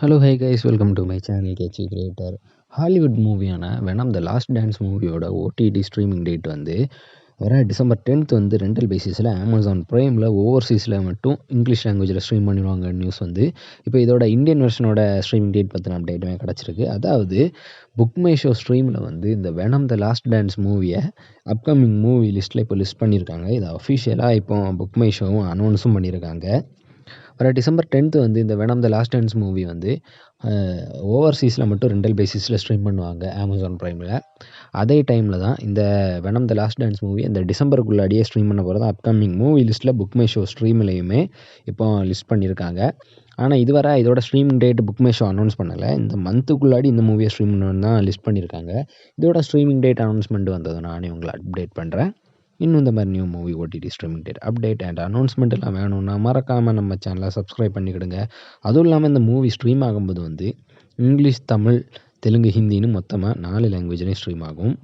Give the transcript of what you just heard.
Hello hey guys welcome to my channel catchy creator. Hollywood மூவியான Venom the last dance மூவியோட OTT streaming date வந்து வர December 10th வந்து rental பேசிஸில் Amazon ப்ரைமில் ஓவர்சீஸில் மட்டும் இங்கிலீஷ் லாங்குவேஜில் ஸ்ட்ரீம் பண்ணிடுவாங்க நியூஸ் வந்து இப்போ இதோட இந்தியன் வெர்ஷனோட ஸ்ட்ரீமிங் டேட் பற்றின அப்டேட்டுமே கிடச்சிருக்கு. அதாவது புக் மை ஷோ ஸ்ட்ரீமில் வந்து இந்த வெனம் த லாஸ்ட் டான்ஸ் மூவியை அப்கமிங் மூவி லிஸ்ட்டில் இப்போ லிஸ்ட் பண்ணியிருக்காங்க. இதை அஃபிஷியலாக இப்போ புக் மை ஷோவும் அனௌன்ஸும் பண்ணியிருக்காங்க. வர டிசம்பர் 10th வந்து இந்த venom the last dance movie வந்து ஓவர்சீஸில் மட்டும் ரெண்டல் பேசிஸில் ஸ்ட்ரீம் பண்ணுவாங்க அமேசான் ப்ரைமில். அதே டைமில் தான் இந்த venom the last dance movie இந்த டிசம்பருக்குள்ளாடியே ஸ்ட்ரீம் பண்ண போகிறது அப்கமிங் மூவி லிஸ்ட்டில் புக் மை ஷோ ஸ்ட்ரீம்லேயுமே இப்போ லிஸ்ட் பண்ணியிருக்காங்க. ஆனால் இதுவரை இதோட streaming date book my show announce பண்ணலை. இந்த மந்த்துக்குள்ளாடி இந்த மூவியை ஸ்ட்ரீம் பண்ணணும்னு தான் லிஸ்ட் பண்ணியிருக்காங்க. இதோட ஸ்ட்ரீமிங் டேட் அனௌன்ஸ்மெண்ட் வந்தது நானே உங்களை அப்டேட் பண்ணுறேன். இன்னும் இந்த மாதிரி new movie OTT streaming date update and announcement எல்லாம் வேணும்னா மறக்காமல் நம்ம சேனலை சப்ஸ்கிரைப் பண்ணிக்கிடுங்க. அதுவும் இல்லாமல் இந்த மூவி ஸ்ட்ரீம் ஆகும்போது வந்து இங்கிலீஷ், தமிழ், தெலுங்கு, ஹிந்தின்னு மொத்தமாக 4 லாங்குவேஜ்லேயும் ஸ்ட்ரீம் ஆகும்.